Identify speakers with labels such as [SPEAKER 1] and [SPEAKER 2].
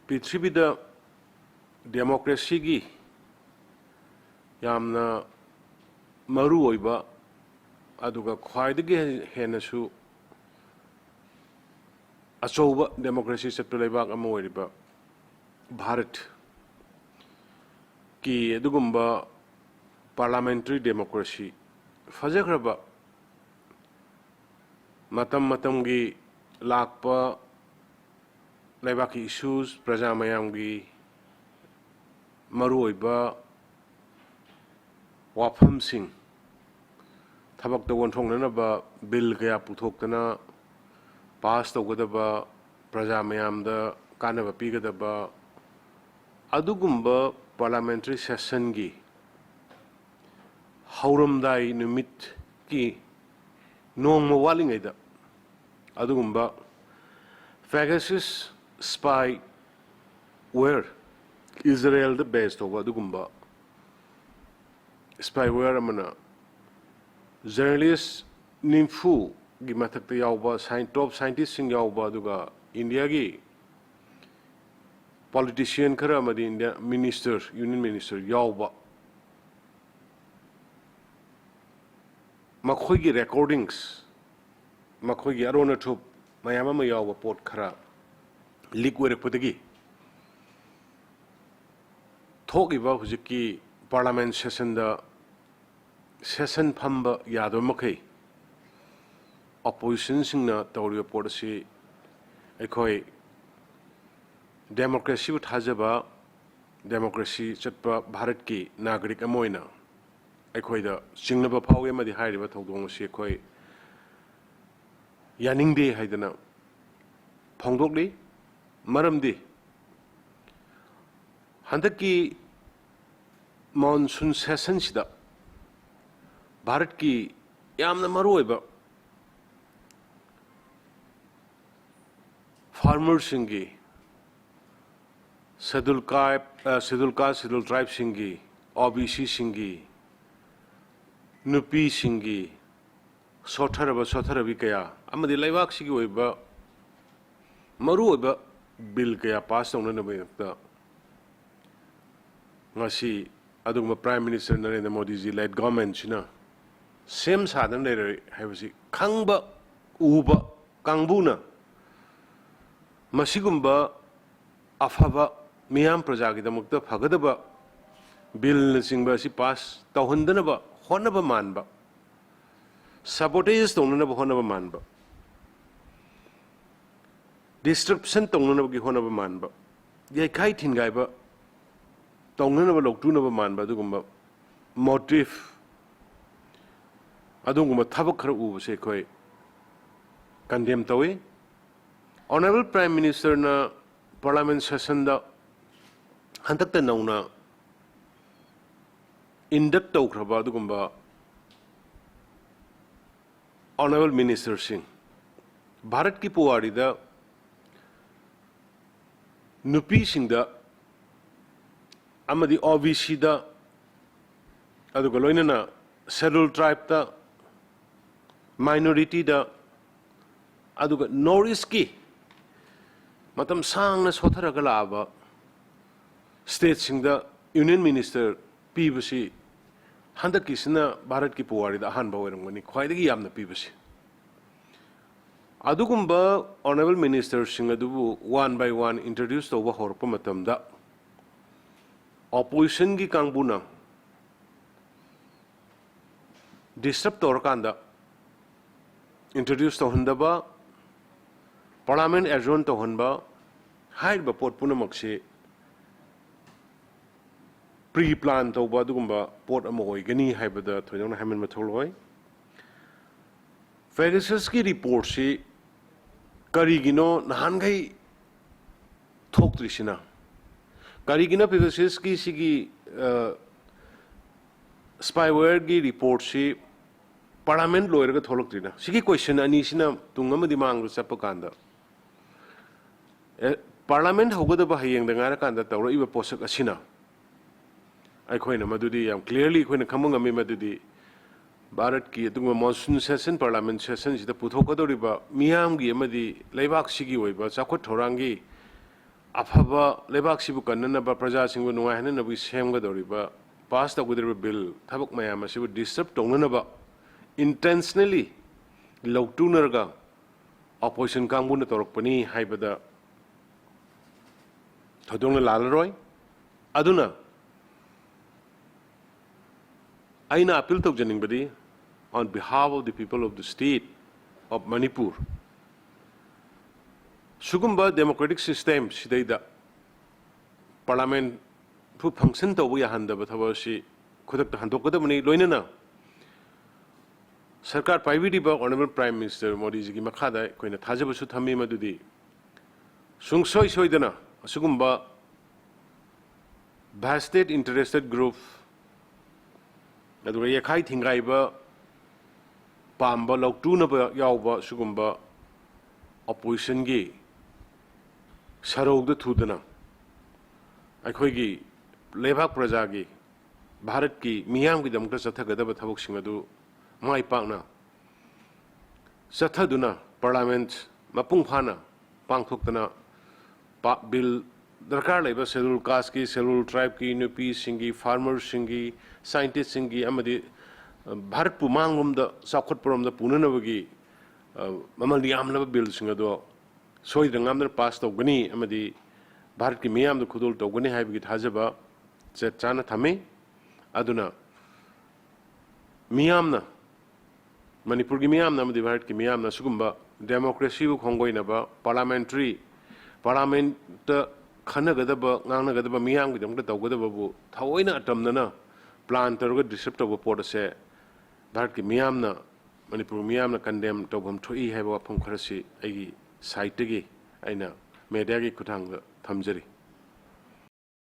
[SPEAKER 1] पृथ्वीद democracy की यामना मरु ओइबा अदुगा ख्वाइदगी हेनसु अचौबा democracy चट्टु लेबाक अमा ओइरिबा भारत की अदुगुम्बा पार्लियामेंट्री डेमोक्रेसी फजख्रबा मतम मतम की लाकपा लेबाक की इश्यूज प्रजा मयाम की मरु ओइबा वाफम सिंह थबक वोंथोंननबा बिल कया पुथोक्तना पास तौगदबा प्रजा मयामदा कानबा पीगदबा अदुगुम्बा पार्लियामेंट्री सेशन की हौरमदाई नुमित की नोंग वालिंगैदा अदुगुम्बा Pegasus spyware Israel the best of अदुगुम्बा spyware Amna journalist निम्फू की मथक्ता यावबा top scientist सिंह यावबा अदुगा इंडिया की politician खरा अमदी इंडिया minister union minister यावबा मखोई की recordings मखोई की अरोना थुप मयामा में यावबा पोट खरा लीक ओइरकपदगी थोकिबा हुजिकी पार्लियामेंट सेशन दा सेशन फंबा यादव मखै opposition सिंगना तौरिबा पोट से अखोई डेमोक्रेसी बु थाजबा डेमोक्रेसी चटपा भारत की नागरिक अमा ओइना अखोइदा चिंगनबा फावगे मदि हाइरिबा थौदोंग से अखोई यानिंगदे हाइदना फोंदोकली मरमदी हंदकी मॉनसून सेशन सिदा भारत की यामना मरुओइबा फार्मर सिंगी शेड्यूल ट्राइब सिंगी ओबीसी सिंगी नुपी सिंगी सोथरबी कया अमदी लेबाक सिगी ओइबा मरु ओइबा बिल कया पास तौननबा ngasi adugma prime minister Narendra Modi ji led government china same sadan le haibasi khangba uba kangbuna masigumba afaba miyam praja gi damukta phagadaba bill singba si pass tawhandanaba honaba manba sabotage tawhanaba honaba manba disruption tawhanaba gi honaba manba yai khai thingaiba तौननबा लोक्टुनबा मानबा अदुगुम्बा motive अदुगुम्बा थबक खर उबसे खोय condemn तवे ऑनरेबल प्राइम मिनिस्टर ना पार्लियामेंट सेशन दा हंतक नौना इंडक्ट तौखरबा अदुगुम्बा ऑनरेबल मिनिस्टर सिंह भारत की पुवारी दा नुपी सिंह दा अमदी ओबीसी दा अदुगा लोइनना शेड्यूल ट्राइब दा माइनॉरिटी दा अदुगा नॉर्थ ईस्ट की मतम सांगना सोथरगा लाबा स्टेट सिंह दा यूनियन मिनिस्टर पीबसी हंदकिसना भारत की पुवारी दा अहानबा ओइरंगनी ख्वाइदगी यामना पीबसी अदुगुम्बा ऑनरेबल मिनिस्टर सिंह अदुबु वन बाय वन इंट्रोड्यूस तौबा होरपा मतमदा opposition की कांगबुना डिस्टर्ब तौरकांदा इंट्रोड्यूस तौहंदबा पार्लियामेंट एडजॉर्न तौहनबा हाइबा पोट पुनमक्से प्री प्लान तौबा दुगुम्बा पोट अमा ओइगनी हाइबदा थोइदोंना हाइमन मथौलय फेगसस की रिपोर्ट से करिगिनो नहानगै थोक्त्रिसिना कारीगिना पेगासस की सिगी स्पाईवेयर की रिपोर्ट से पार्लियामेंट लॉयर का थोलक्त्रिना सिगी क्वेश्चन अनी सिना तुंगमदि मांग चप कांदा पार्लियामेंट होगदबा हयेंग दंगार कांदा तौरइबा पोसक असिना अखोइना मदुदि याम क्लियरली अखोइना खमंगमी मदुदि भारत की अदुगमा मॉनसून सेशन पार्लियामेंट सेशन सिदा पुथोकदोरिबा मियाम की अमदि लेबाक सिगी ओइबा चाखोट थौरांगी अफबा लेबाक्सिबु कन्ननबा प्रजासिंगु नुवाइहननबु सेमगदौरिबा पास तौगदरिबा बिल थबक मयाम असिबु डिस्टर्ब तौननबा इंटेंशनली लौटुनरगा ऑपोजिशन कांगबुन तौरकपनी हाइबदा थदोंना लालरोय अदुना aina appeal taujaningbadi on behalf of the people of the state of Manipur sugumba democratic system sidaida parliament fu function tawbu yahandaba thabasi khudak handokadabani loinana sarkar paibidi ba honorable prime minister modi ji gi makhada koina thajabasu thammi madudi sungsoi soidana sugumba vested interested group अदुगा यखाई थिंगाइबा पाम्बा लौटूनबा यावबा सुगुम्बा opposition गी सरोगद थुदना अखोइगी लेबाक प्रजा गी भारत की मियाम की दमक चथगदब थबकसिंग अदु माइ पाकना चथदुना पार्लियामेंट मपुंग फाना पांगथोक्तना बिल दरकार लेबा शेड्यूल कास्ट की शेड्यूल ट्राइब की नुपी सिंगी फार्मर सिंगी साइंटिस्ट सिंगी अमदी भारत पुमांगुमदा साखोटपुरमदा पुननबगी ममल यामनबा बिल सिंगदो सोइद्रंगामदर पास तौगनी अमदी भारत की मियामदा खुदोल तौगनी हाइबगी थाजबा चाना थमे अदुना मियामना मणिपुर की मियामना अमदी भारत की मियामना सुगुम्बा डेमोक्रेसी बु खोंगोइनबा parliament खनगदब nganagdaba miyam gi damda tawgadaba bu thaoina atamnana plan targa disrupt tawba port se bharat ki miyamna manipur miyamna condemn tawbam thoi haiba wafam kharasi aigi site gi aina media gi kuthang thamjari